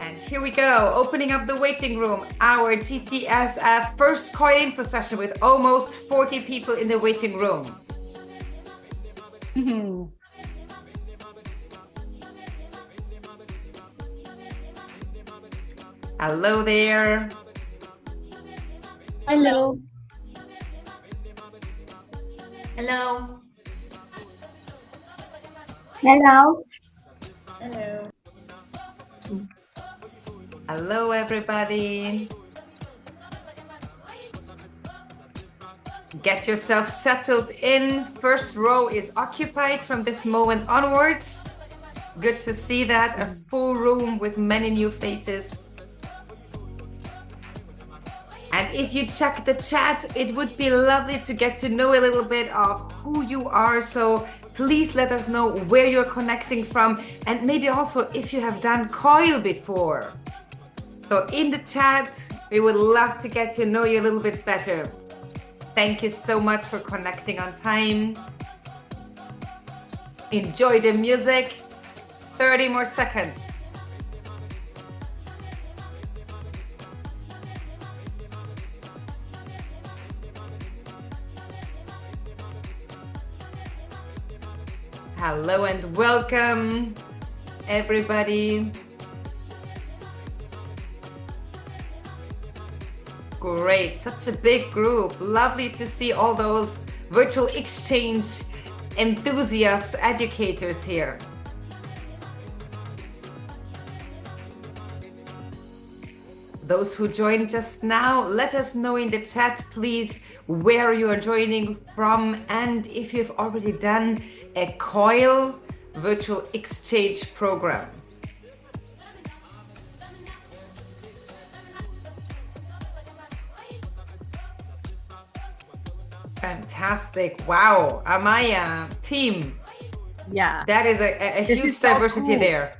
And here we go, opening up the waiting room, our GTSF first COIL info session with almost 40 people in the waiting room. Hello there. Hello. Hello. Hello. Hello. Hello, everybody. Get yourself settled in. First row is occupied from this moment onwards. Good to see that, a full room with many new faces. And if you check the chat, it would be lovely to get to know a little bit of who you are. So please let us know where you're connecting from and maybe also if you have done COIL before. So in the chat, we would love to get to know you a little bit better. Thank you so much for connecting on time. Enjoy the music. 30 more seconds. Hello and welcome, everybody. Great, such a big group. Lovely to see all those virtual exchange enthusiasts, educators here. Those who joined just now, let us know in the chat, please, where you are joining from and if you've already done a COIL virtual exchange program. Fantastic. Wow, Amaya, team. Yeah. That is a huge diversity so cool. There.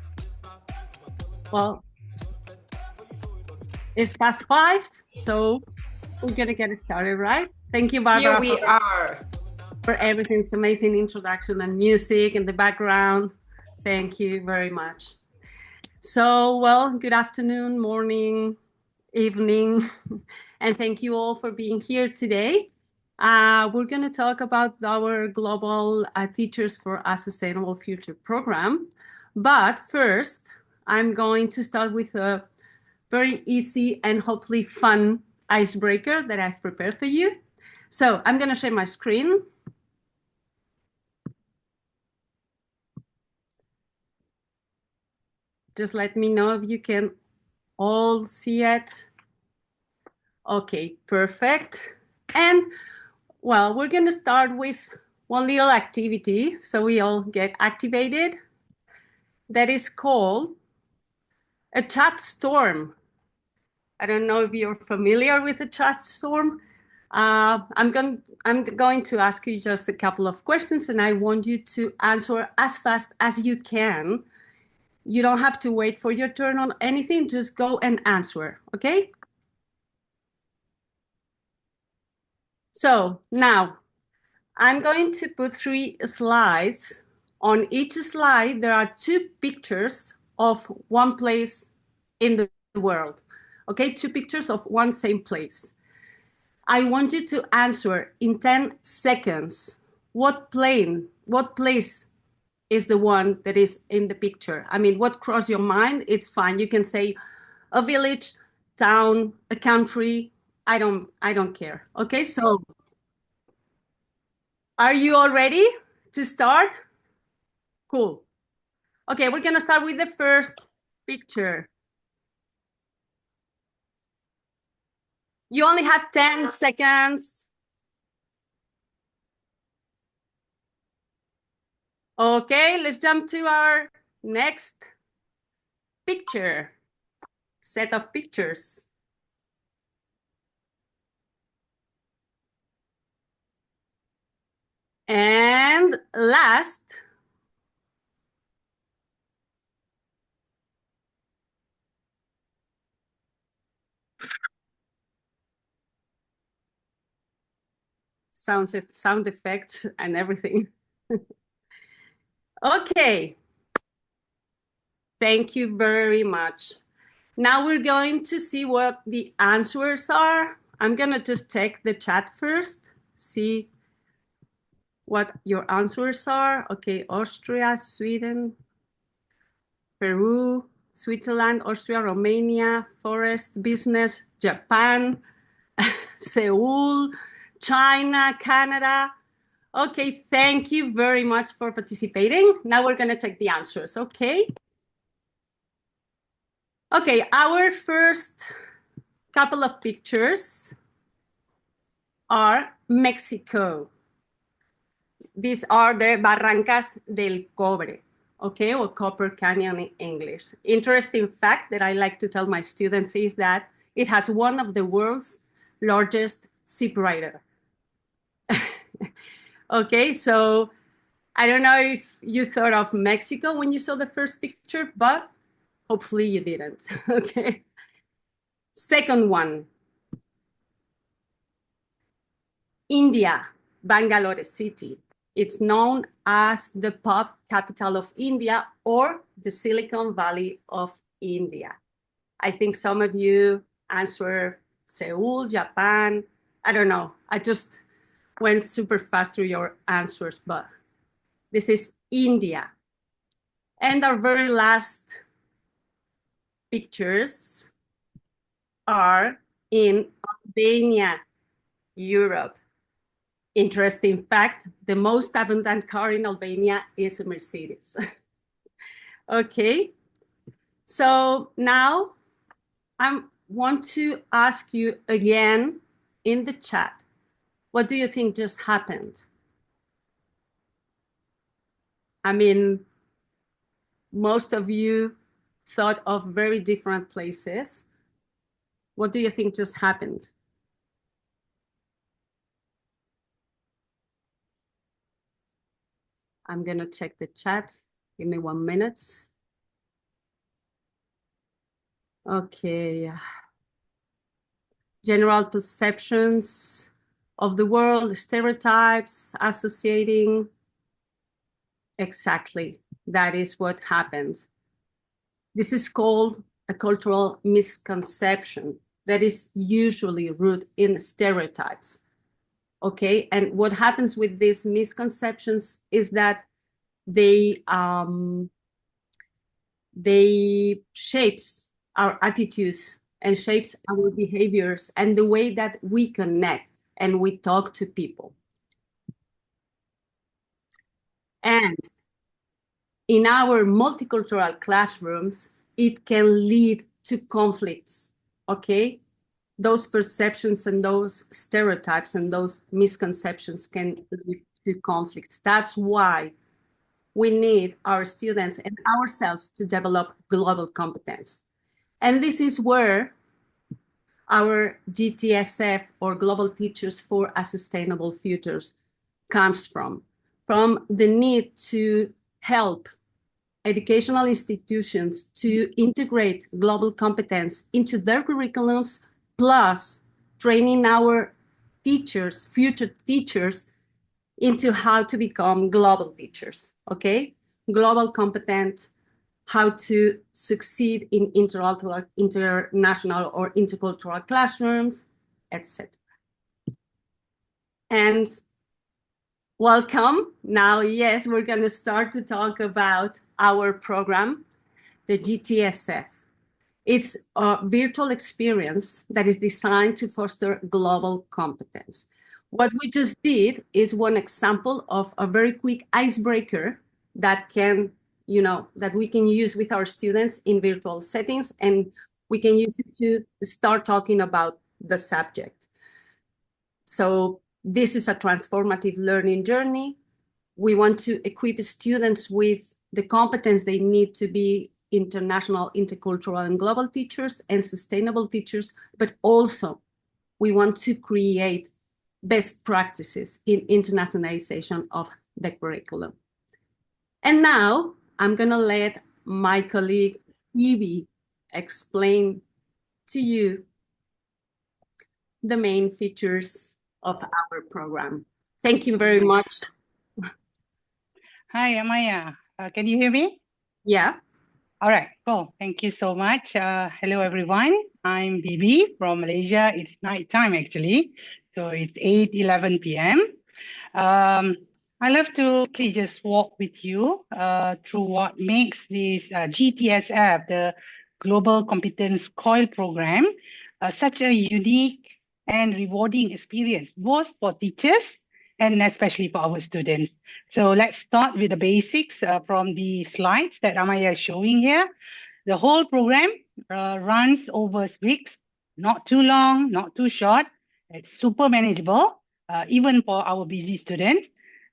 Well, it's past 5, so we're going to get started, right? Thank you, Barbara. Here we are. For everything. It's amazing introduction and music in the background. Thank you very much. So, well, good afternoon, morning, evening, and thank you all for being here today. We're going to talk about our Global Teachers for a Sustainable Future program. But first, I'm going to start with a very easy and hopefully fun icebreaker that I've prepared for you. So I'm going to share my screen. Just let me know if you can all see it. Okay, perfect. And well, we're going to start with one little activity so we all get activated. That is called a chat storm. I don't know if you're familiar with a chat storm. I'm going to ask you just a couple of questions and I want you to answer as fast as you can. You don't have to wait for your turn on anything, just go and answer, okay? So now I'm going to put 3 slides. On each slide, there are 2 pictures of one place in the world, okay? 2 pictures of one same place. I want you to answer in 10 seconds. What place is the one that is in the picture? I mean, what crossed your mind? It's fine. You can say a village, town, a country. I don't care. Okay, so are you all ready to start? Cool. Okay, we're gonna start with the first picture. You only have 10 seconds. Okay, let's jump to our next picture, set of pictures. And last, sound effects and everything. Okay. Thank you very much. Now we're going to see what the answers are. I'm going to just check the chat first, see what your answers are. Okay, Austria, Sweden, Peru, Switzerland, Austria, Romania, forest, business, Japan, Seoul, China, Canada. Okay, thank you very much for participating. Now we're going to check the answers, okay? Okay, our first couple of pictures are Mexico. These are the Barrancas del Cobre, okay, or Copper Canyon in English. Interesting fact that I like to tell my students is that it has one of the world's largest separator. Okay, so I don't know if you thought of Mexico when you saw the first picture, but hopefully you didn't, okay? Second one, India, Bangalore city. It's known as the pop capital of India or the Silicon Valley of India. I think some of you answer Seoul, Japan. I don't know. I just went super fast through your answers, but this is India. And our very last pictures are in Albania, Europe. Interesting fact, the most abundant car in Albania is a Mercedes. Okay, so now I want to ask you again in the chat, what do you think just happened? I mean, most of you thought of very different places. What do you think just happened? I'm going to check the chat. Give me 1 minute. Okay. General perceptions of the world, stereotypes, associating. Exactly. That is what happens. This is called a cultural misconception that is usually rooted in stereotypes. Okay. And what happens with these misconceptions is that they shapes our attitudes and shapes our behaviors and the way that we connect and we talk to people. And in our multicultural classrooms, it can lead to conflicts, okay? Those perceptions and those stereotypes and those misconceptions can lead to conflicts. That's why we need our students and ourselves to develop global competence. And this is where our GTSF, or Global Teachers for a Sustainable Futures, comes from the need to help educational institutions to integrate global competence into their curriculums, plus training our teachers, future teachers, into how to become global teachers, okay? Global competent, how to succeed in international or intercultural classrooms, etc. And welcome. Now, yes, we're going to start to talk about our program, the GTSF. It's a virtual experience that is designed to foster global competence. What we just did is one example of a very quick icebreaker that that we can use with our students in virtual settings, and we can use it to start talking about the subject. So this is a transformative learning journey. We want to equip students with the competence they need to be international, intercultural, and global teachers and sustainable teachers, but also we want to create best practices in internationalization of the curriculum. And now I'm going to let my colleague Phoebe explain to you the main features of our program. Thank you very much. Hi, Amaya. Can you hear me? Yeah. All right, cool. Thank you so much. Hello, everyone. I'm Bibi from Malaysia. It's night time, actually. So it's 8:11 p.m. Um, I love to quickly just walk with you through what makes this GTSF, the Global Competence COIL program, such a unique and rewarding experience, both for teachers and especially for our students. So let's start with the basics from the slides that Amaya is showing here. The whole program runs over weeks, not too long, not too short. It's super manageable, even for our busy students.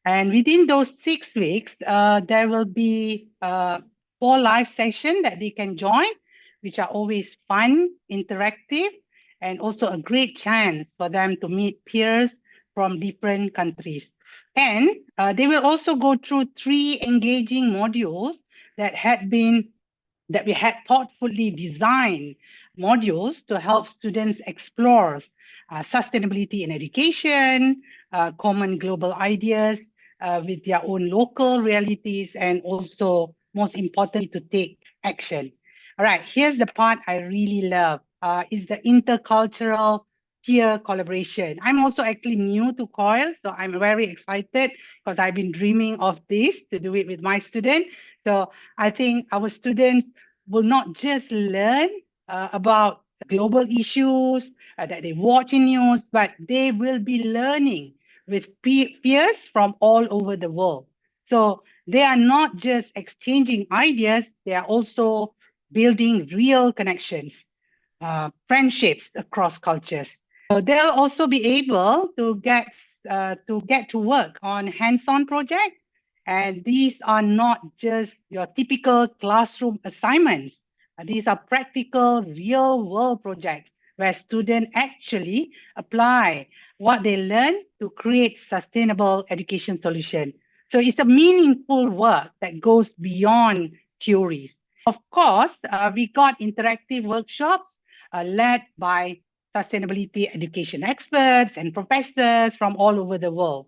And within those 6 weeks, there will be 4 live sessions that they can join, which are always fun, interactive, and also a great chance for them to meet peers from different countries. And they will also go through 3 engaging modules that we had thoughtfully designed modules to help students explore sustainability in education, common global ideas with their own local realities, and also, most importantly, to take action. All right, here's the part I really love, is the intercultural peer collaboration. I'm also actually new to COIL, so I'm very excited because I've been dreaming of this to do it with my students. So I think our students will not just learn about global issues that they watch in news, but they will be learning with peers from all over the world. So they are not just exchanging ideas, they are also building real connections, friendships across cultures. So they'll also be able to get to work on hands-on projects, and these are not just your typical classroom assignments. These are practical, real-world projects where students actually apply what they learn to create sustainable education solutions. So it's a meaningful work that goes beyond theories. Of course, we got interactive workshops led by sustainability education experts and professors from all over the world.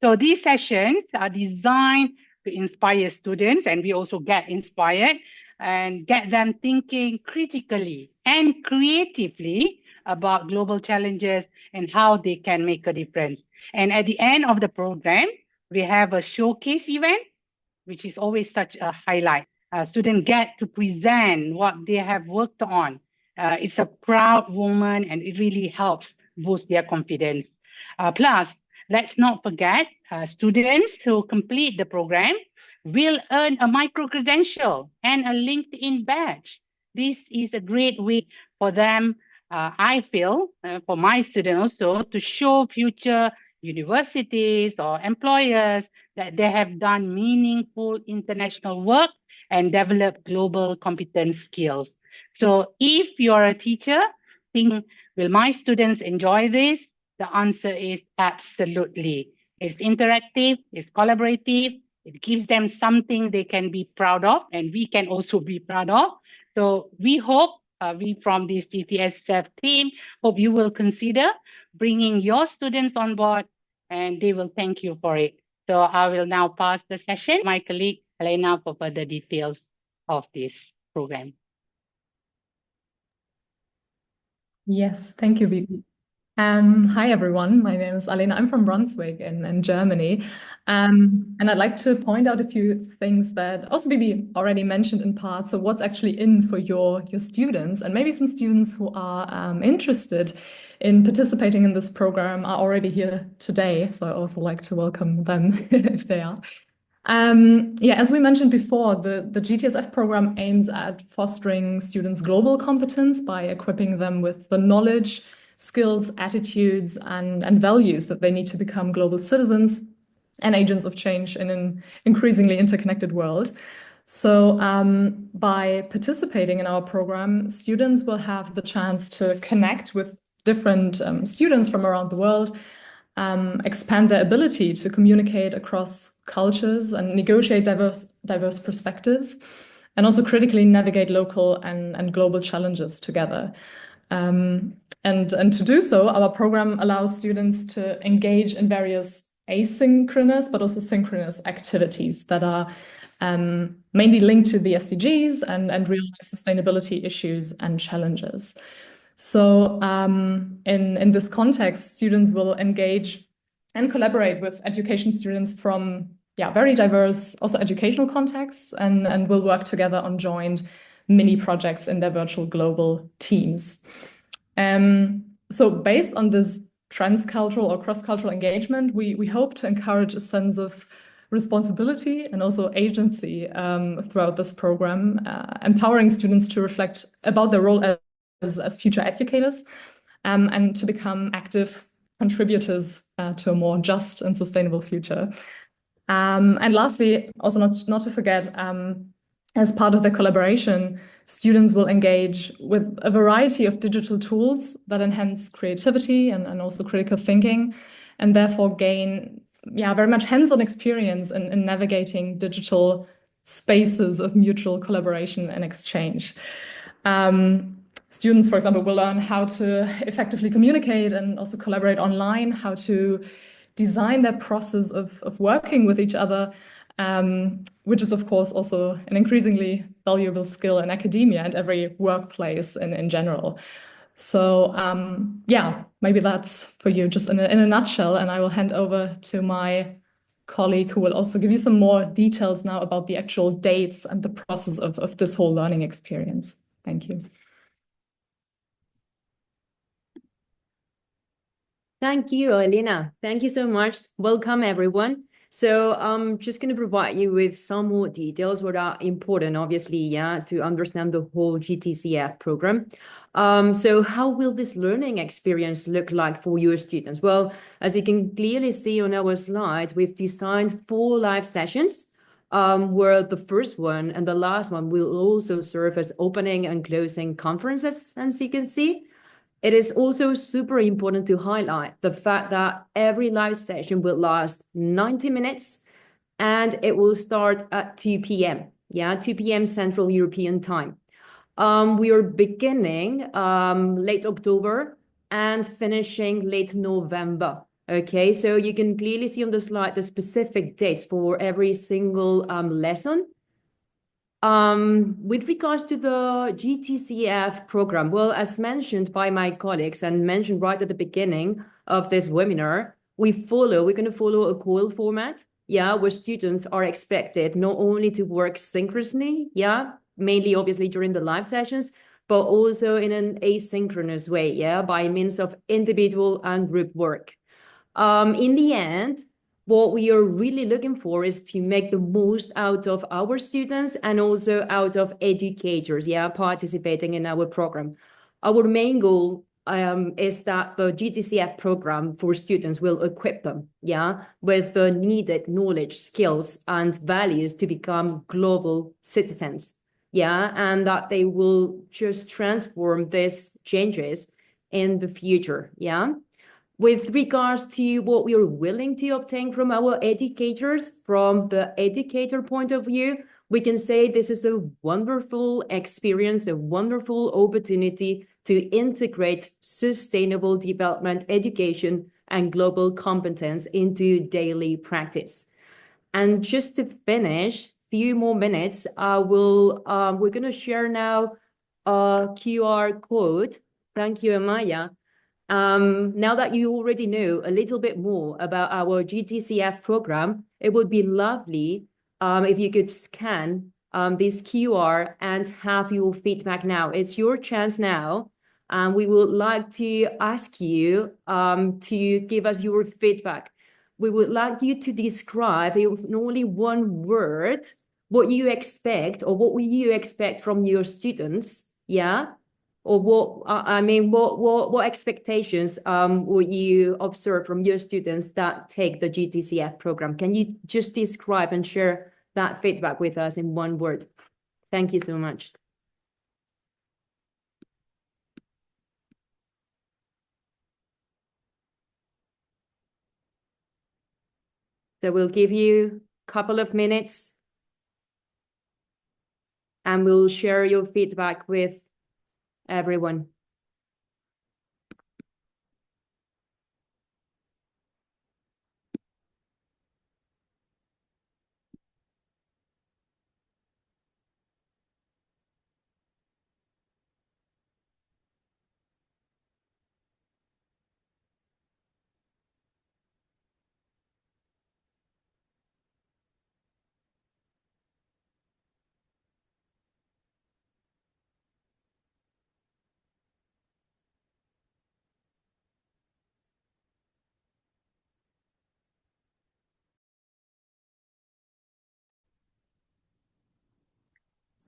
So these sessions are designed to inspire students, and we also get inspired and get them thinking critically and creatively about global challenges and how they can make a difference. And at the end of the program, we have a showcase event, which is always such a highlight. Students get to present what they have worked on. It's a proud moment, and it really helps boost their confidence. Plus, let's not forget, students who complete the program will earn a micro credential and a LinkedIn badge. This is a great way for them, I feel, for my students also, to show future universities or employers that they have done meaningful international work and developed global competence skills. So if you're a teacher thinking, will my students enjoy this? The answer is absolutely. It's interactive, it's collaborative, it gives them something they can be proud of, and we can also be proud of. So we hope, we from this GTSF team, hope you will consider bringing your students on board, and they will thank you for it. So I will now pass the session to my colleague, Elena, for further details of this program. Yes, thank you, Bibi. Hi, everyone. My name is Alena. I'm from Brunswick in Germany. And I'd like to point out a few things that also Bibi already mentioned in part. So what's actually in for your students, and maybe some students who are interested in participating in this program are already here today. So I also like to welcome them if they are. Yeah, as we mentioned before, the GTSF program aims at fostering students' global competence by equipping them with the knowledge, skills, attitudes, and values that they need to become global citizens and agents of change in an increasingly interconnected world. So by participating in our program, students will have the chance to connect with different students from around the world, expand their ability to communicate across cultures and negotiate diverse perspectives, and also critically navigate local and global challenges together. And to do so, our program allows students to engage in various asynchronous but also synchronous activities that are mainly linked to the SDGs and real life sustainability issues and challenges. So in this context, students will engage and collaborate with education students from very diverse also educational contexts and will work together on joint mini projects in their virtual global teams. So based on this transcultural or cross-cultural engagement, we hope to encourage a sense of responsibility and also agency throughout this program, empowering students to reflect about their role as future educators and to become active contributors to a more just and sustainable future. And lastly, also not to forget, as part of the collaboration, students will engage with a variety of digital tools that enhance creativity and also critical thinking, and therefore gain very much hands-on experience in navigating digital spaces of mutual collaboration and exchange. Students, for example, will learn how to effectively communicate and also collaborate online, how to design their process of working with each other, which is, of course, also an increasingly valuable skill in academia and every workplace in general. So maybe that's for you just in a nutshell, and I will hand over to my colleague who will also give you some more details now about the actual dates and the process of this whole learning experience. Thank you. Thank you, Elena. Thank you so much. Welcome, everyone. So I'm just going to provide you with some more details what are important, obviously, to understand the whole GTSF program. So how will this learning experience look like for your students? Well, as you can clearly see on our slide, we've designed 4 live sessions, where the first one and the last one will also serve as opening and closing conferences, as you can see. It is also super important to highlight the fact that every live session will last 90 minutes and it will start at 2 p.m. 2 p.m. Central European time. We are beginning late October and finishing late November. Okay, so you can clearly see on the slide the specific dates for every single lesson. With regards to the GTSF program, well, as mentioned by my colleagues and mentioned right at the beginning of this webinar, we're going to follow a COIL format, where students are expected not only to work synchronously, mainly obviously during the live sessions, but also in an asynchronous way, by means of individual and group work. In the end, what we are really looking for is to make the most out of our students and also out of educators, participating in our program. Our main goal is that the GTSF program for students will equip them, with the needed knowledge, skills, and values to become global citizens, and that they will just transform these changes in the future, With regards to what we are willing to obtain from our educators, from the educator point of view, we can say this is a wonderful experience, a wonderful opportunity to integrate sustainable development, education, and global competence into daily practice. And just to finish, few more minutes, we're going to share now a QR code. Thank you, Amaya. Now that you already know a little bit more about our GTSF program, it would be lovely if you could scan this QR and have your feedback now. It's your chance now. We would like to ask you to give us your feedback. We would like you to describe in only one word what you expect or what will you expect from your students, or what expectations would you observe from your students that take the GTSF program? Can you just describe and share that feedback with us in one word? Thank you so much. So we'll give you a couple of minutes and we'll share your feedback with everyone.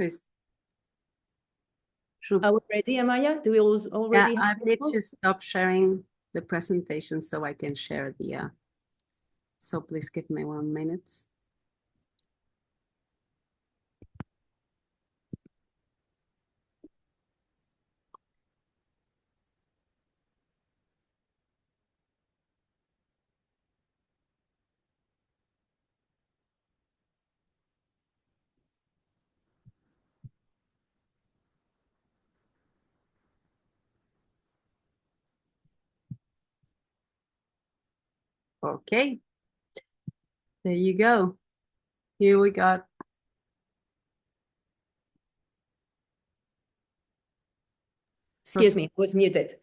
First, Are we ready, Amaya? Do we already yeah, I have need the to stop sharing the presentation so I can share the. So please give me 1 minute. Okay, there you go. Here we got. Excuse me, I was muted.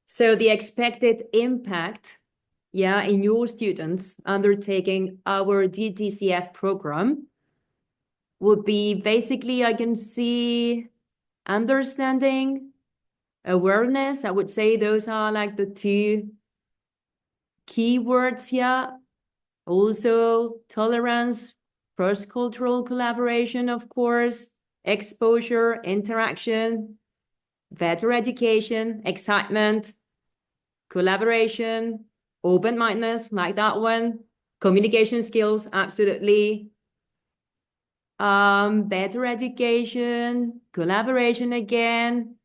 So the expected impact, yeah, in your students undertaking our GTCF program would be basically, I can see understanding, awareness. I would say those are like the two keywords here. Also tolerance, cross-cultural collaboration, of course, exposure, interaction, better education, excitement, collaboration, open-mindedness, like that one, communication skills, absolutely. Better education, collaboration again.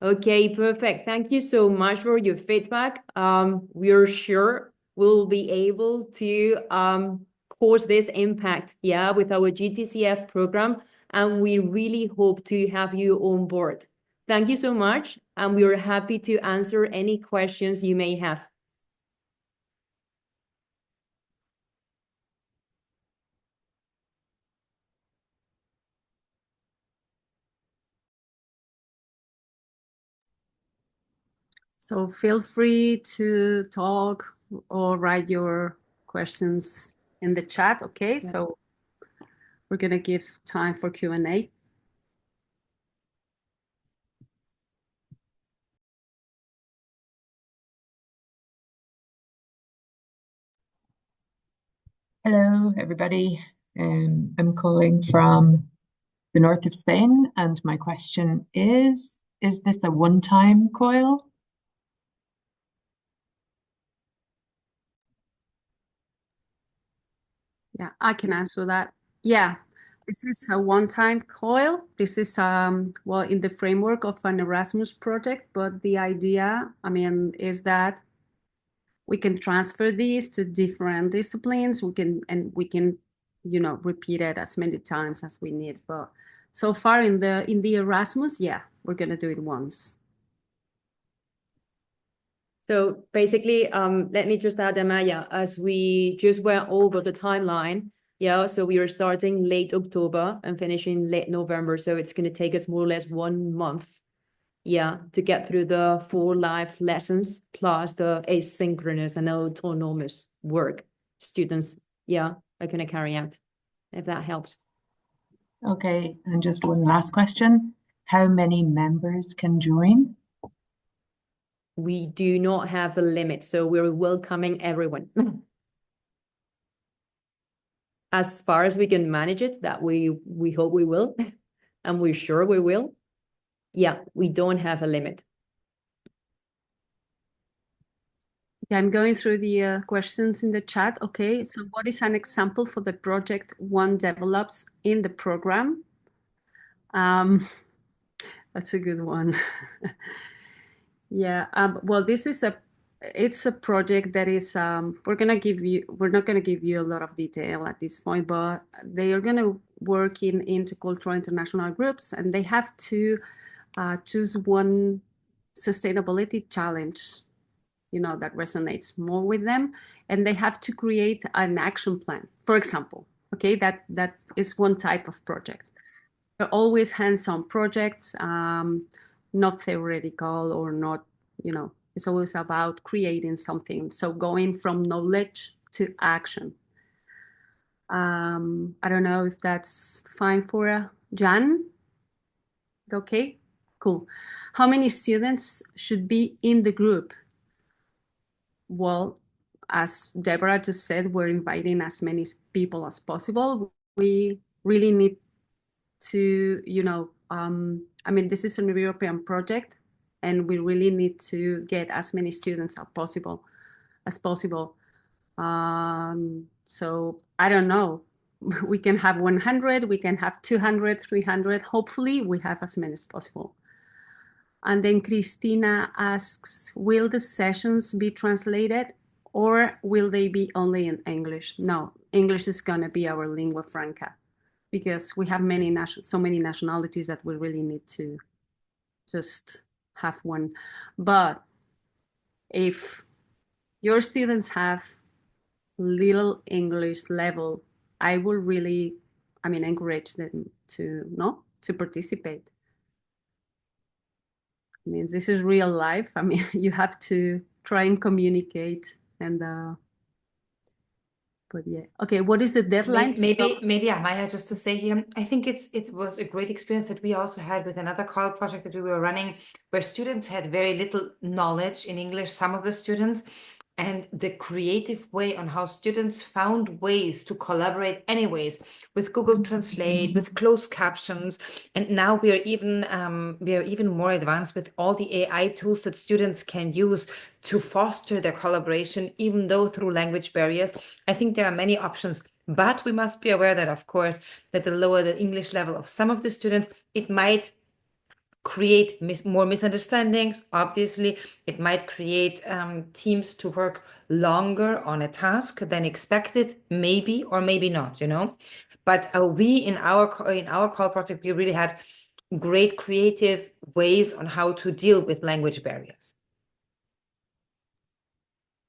Okay, perfect. Thank you so much for your feedback. We're sure we'll be able to cause this impact, yeah, with our GTCF program, and we really hope to have you on board. Thank you so much, and we are happy to answer any questions you may have. So feel free to talk or write your questions in the chat. Okay, Yeah. so we're gonna give time for Q&A. Hello, everybody. I'm calling from the north of Spain, and my question is this a one-time COIL? Yeah, I can answer that. Yeah, this is a one-time COIL. This is well, in the framework of an Erasmus project, but the idea, I mean, is that we can transfer these to different disciplines. We can, you know, repeat it as many times as we need. But so far in the Erasmus, yeah, we're gonna do it once. So basically, let me just add, Amaya, as we just went over the timeline, yeah, so we are starting late October and finishing late November. So it's going to take us more or less 1 month, yeah, to get through the 4 live lessons plus the asynchronous and autonomous work students, yeah, are going to carry out, if that helps. Okay, and just one last question. How many members can join? We do not have a limit, so we're welcoming everyone. As far as we can manage it, that we hope we will, and we're sure we will. Yeah, we don't have a limit. Yeah, I'm going through the questions in the chat. Okay, so what is an example for the project one develops in the program? That's a good one. Yeah, well, it's a project that is, we're not gonna give you a lot of detail at this point, but they are gonna work in intercultural international groups, and they have to choose one sustainability challenge, you know, that resonates more with them, and they have to create an action plan, for example. Okay, that is one type of project. They're always hands-on projects, not theoretical or not, you know, it's always about creating something. So going from knowledge to action. I don't know if that's fine for Jan. Okay, cool. How many students should be in the group? Well, as Deborah just said, we're inviting as many people as possible. We really need to, I mean, this is an European project, and we really need to get as many students as possible. So I don't know. We can have 100, we can have 200, 300. Hopefully, we have as many as possible. And then Christina asks, will the sessions be translated or will they be only in English? No, English is going to be our lingua franca because we have so many nationalities that we really need to just have one. But if your students have little English level, I will really, encourage them to participate. I mean, this is real life. I mean, you have to try and communicate and, but yeah. Okay, what is the deadline? Maybe Amaya, just to say here, I think it was a great experience that we also had with another COIL project that we were running, where students had very little knowledge in English, some of the students, and the creative way on how students found ways to collaborate anyways with Google Translate, with closed captions. And now we are even more advanced with all the AI tools that students can use to foster their collaboration, even though through language barriers. I think there are many options, but we must be aware that, of course, that the lower the English level of some of the students, it might create more misunderstandings. Obviously, it might create teams to work longer on a task than expected, maybe or maybe not, But we in our COIL project, we really had great creative ways on how to deal with language barriers.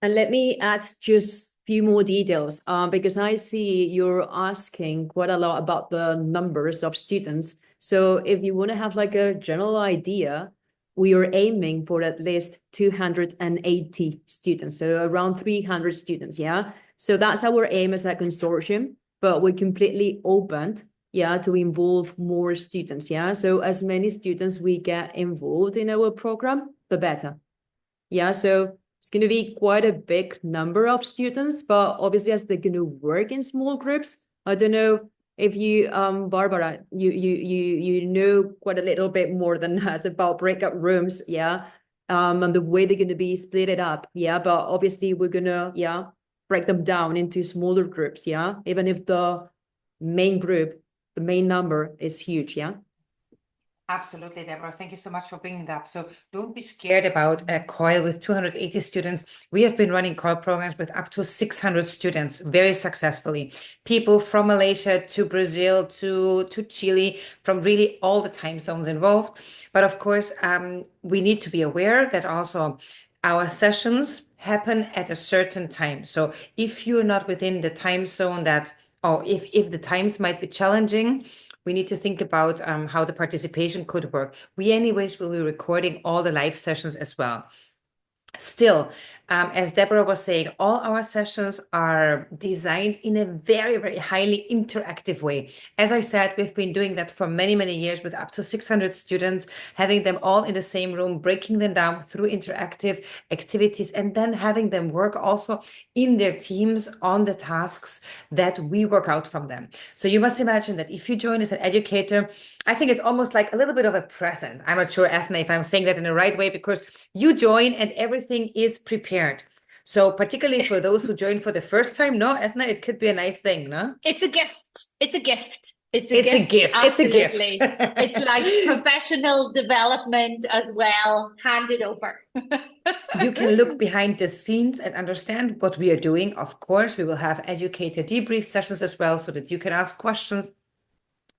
And let me add just a few more details, because I see you're asking quite a lot about the numbers of students. So if you want to have like a general idea, we are aiming for at least 280 students, so around 300 students, yeah? So that's our aim as a consortium, but we're completely open, yeah, to involve more students, yeah? So as many students we get involved in our program, the better. Yeah, so it's going to be quite a big number of students, but obviously as they're going to work in small groups, I don't know if you, Barbara, you know quite a little bit more than us about breakout rooms, yeah, and the way they're going to be split it up, yeah, but obviously we're going to, yeah, break them down into smaller groups, yeah, even if the main group, the main number is huge, yeah. Absolutely, Deborah. Thank you so much for bringing that up. So don't be scared about a COIL with 280 students. We have been running COIL programs with up to 600 students very successfully. People from Malaysia to Brazil to Chile, from really all the time zones involved. But of course, we need to be aware that also our sessions happen at a certain time. So if you're not within the time zone or if the times might be challenging, we need to think about how the participation could work. We anyways will be recording all the live sessions as well. Still, as Deborah was saying, all our sessions are designed in a very, very highly interactive way. As I said, we've been doing that for many, many years with up to 600 students, having them all in the same room, breaking them down through interactive activities, and then having them work also in their teams on the tasks that we work out from them. So you must imagine that if you join as an educator, I think it's almost like a little bit of a present. I'm not sure, Ethna, if I'm saying that in the right way, because you join and everything is prepared. So particularly for those who join for the first time, no, Ethna, it could be a nice thing, no? It's a gift. It's a gift. It's a gift. Absolutely. It's like professional development as well, handed over. You can look behind the scenes and understand what we are doing. Of course, we will have educator debrief sessions as well, so that you can ask questions.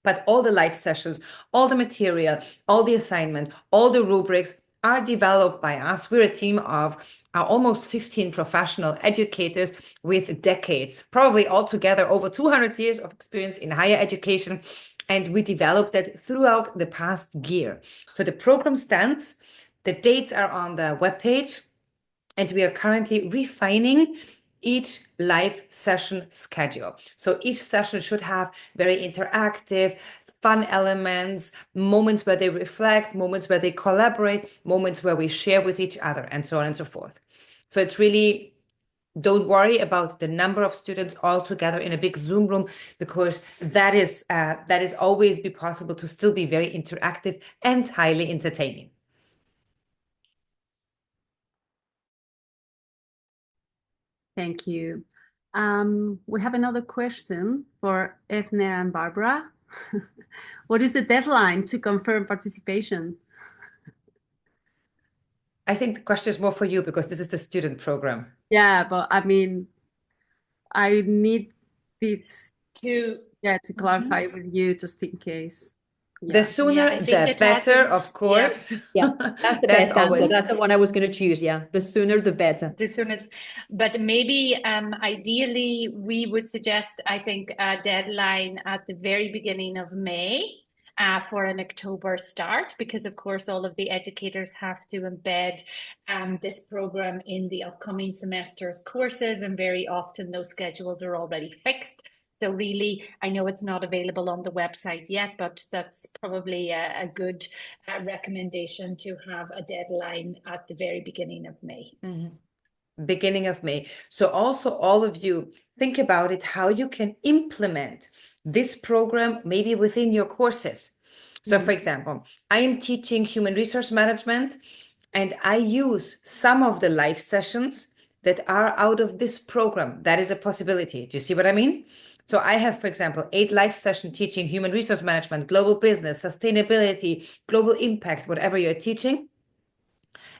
But all the live sessions, all the material, all the assignment, all the rubrics are developed by us. We're a team of almost 15 professional educators with decades, probably altogether over 200 years of experience in higher education. And we developed that throughout the past year. So the program stands, the dates are on the webpage, and we are currently refining each live session schedule. So each session should have very interactive, fun elements, moments where they reflect, moments where they collaborate, moments where we share with each other, and so on and so forth. So it's really Don't worry about the number of students all together in a big Zoom room, because that is always be possible to still be very interactive and highly entertaining. Thank you. We have another question for Ethne and Barbara. What is the deadline to confirm participation? I think the question is more for you because this is the student program. Yeah, but I mean, I need this To clarify with you just in case. The Yeah. sooner, I think the it better, hasn't- of course. Yeah, that's the That's best answer. always. That's the one I was going to choose. Yeah, the sooner the better. The sooner, but maybe ideally we would suggest, I think, a deadline at the very beginning of May for an October start, because of course all of the educators have to embed this program in the upcoming semester's courses, and very often those schedules are already fixed. So really, I know it's not available on the website yet, but that's probably a good recommendation to have a deadline at the very beginning of May. Beginning of May. So also all of you think about it, how you can implement this program maybe within your courses. So for example, I am teaching human resource management, and I use some of the live sessions that are out of this program. That is a possibility. Do you see what I mean? So I have, for example, 8 live sessions teaching human resource management, global business, sustainability, global impact, whatever you're teaching.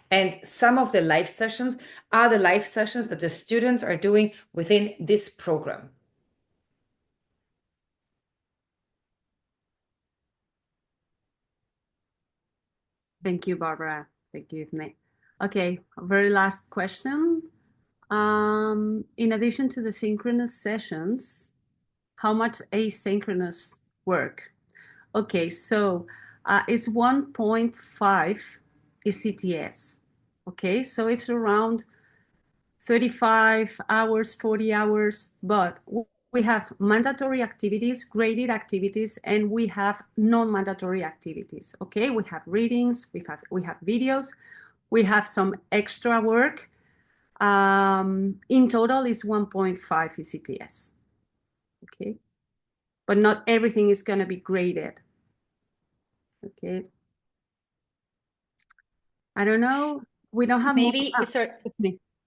And some of the live sessions are the live sessions that the students are doing within this program. Thank you, Barbara. Thank you, Ethne. Okay, very last question. In addition to the synchronous sessions, how much asynchronous work? Okay, so it's 1.5 ECTS. Okay, so it's around 35 hours, 40 hours, but we have mandatory activities, graded activities, and we have non-mandatory activities. Okay, we have readings, we have videos, we have some extra work. In total is 1.5 ECTS. Okay, but not everything is going to be graded. Okay, I don't know. We don't have Maybe, more. sorry.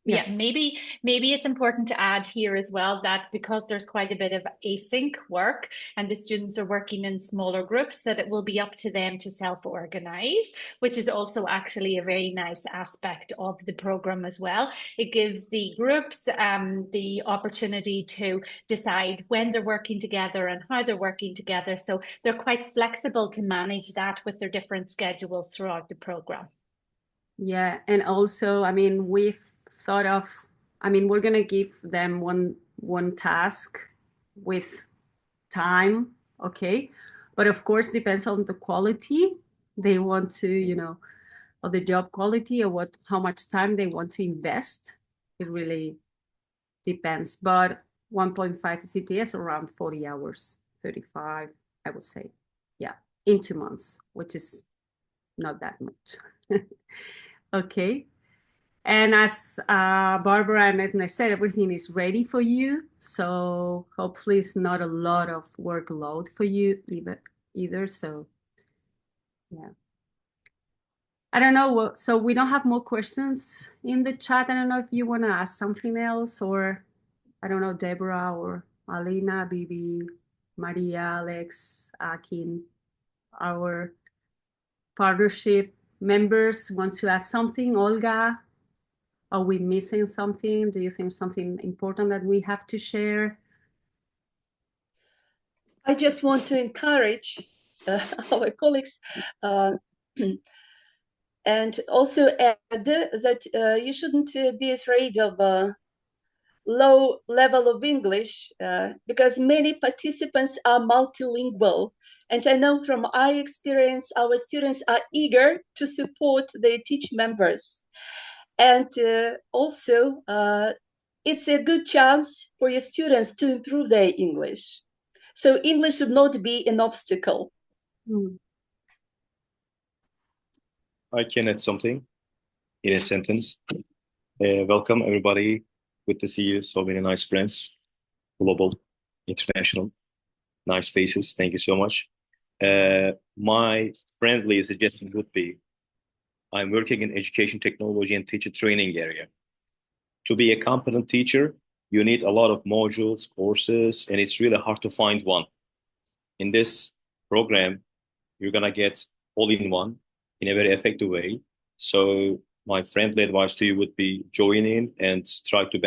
Yeah, maybe it's important to add here as well that because there's quite a bit of async work and the students are working in smaller groups, that it will be up to them to self-organize, which is also actually a very nice aspect of the program as well. It gives the groups the opportunity to decide when they're working together and how they're working together. So they're quite flexible to manage that with their different schedules throughout the program. Yeah, and also, I mean, we've thought of, I mean, we're gonna give them one task with time, okay? But of course, depends on the quality they want to, you know, or the job quality, or how much time they want to invest. It really depends. But 1.5 CTS around 40 hours, 35, I would say. Yeah, in 2 months, which is not that much. Okay. And as Barbara and Edna said, everything is ready for you. So hopefully it's not a lot of workload for you either. So yeah. I don't know. So we don't have more questions in the chat. I don't know if you want to ask something else, or I don't know, Deborah or Alina, Bibi, Maria, Alex, Akin, our partnership members want to add something. Olga, are we missing something? Do you think something important that we have to share? I just want to encourage our colleagues and also add that you shouldn't be afraid of low level of English because many participants are multilingual. And I know from our experience, our students are eager to support their teach members. And also, it's a good chance for your students to improve their English. So English should not be an obstacle. I can add something in a sentence. Welcome, everybody. Good to see you. So many nice friends, global, international, nice faces. Thank you so much. My friendly suggestion would be, I'm working in education technology and teacher training area. To be a competent teacher, you need a lot of modules, courses, and it's really hard to find one. In this program, you're gonna get all in one in a very effective way. So my friendly advice to you would be join in and try to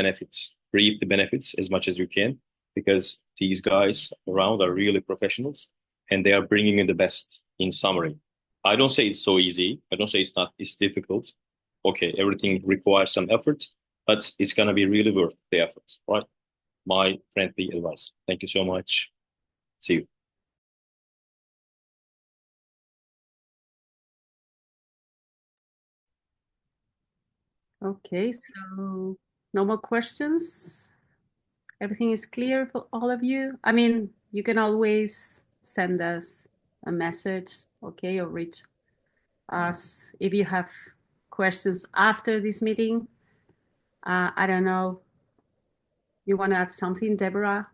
reap the benefits as much as you can, because these guys around are really professionals and they are bringing in the best. In summary, I don't say it's so easy. I don't say it's difficult. Okay, everything requires some effort, but it's gonna be really worth the effort, right? My friendly advice. Thank you so much. See you. Okay, so no more questions. Everything is clear for all of you. I mean, you can always send us a message, okay, or reach us if you have questions after this meeting. I don't know. You want to add something, Deborah?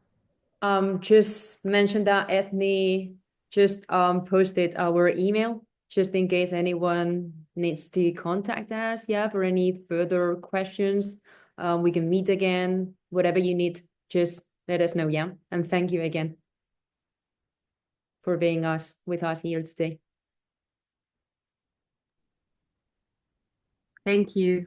Just mention that Ethne just posted our email just in case anyone needs to contact us, yeah, for any further questions. We can meet again, whatever you need, just let us know, yeah. And thank you again for being with us here today. Thank you.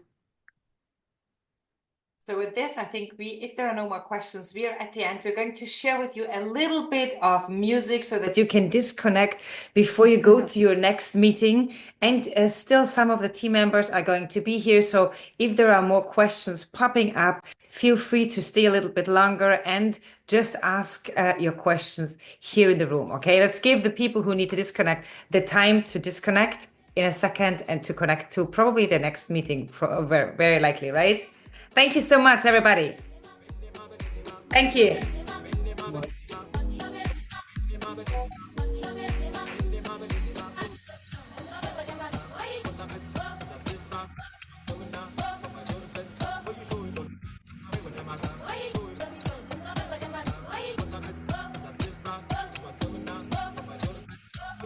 So with this, I think if there are no more questions, we are at the end. We're going to share with you a little bit of music so that you can disconnect before you go to your next meeting. And still some of the team members are going to be here. So if there are more questions popping up, feel free to stay a little bit longer and just ask your questions here in the room. Okay, let's give the people who need to disconnect the time to disconnect in a second and to connect to probably the next meeting, very, very likely, right? Thank you so much, everybody. Thank you.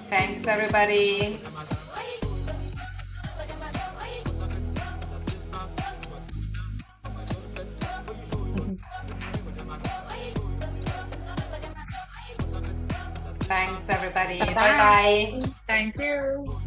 Thanks, everybody. Thanks, everybody. Bye-bye. Thank you.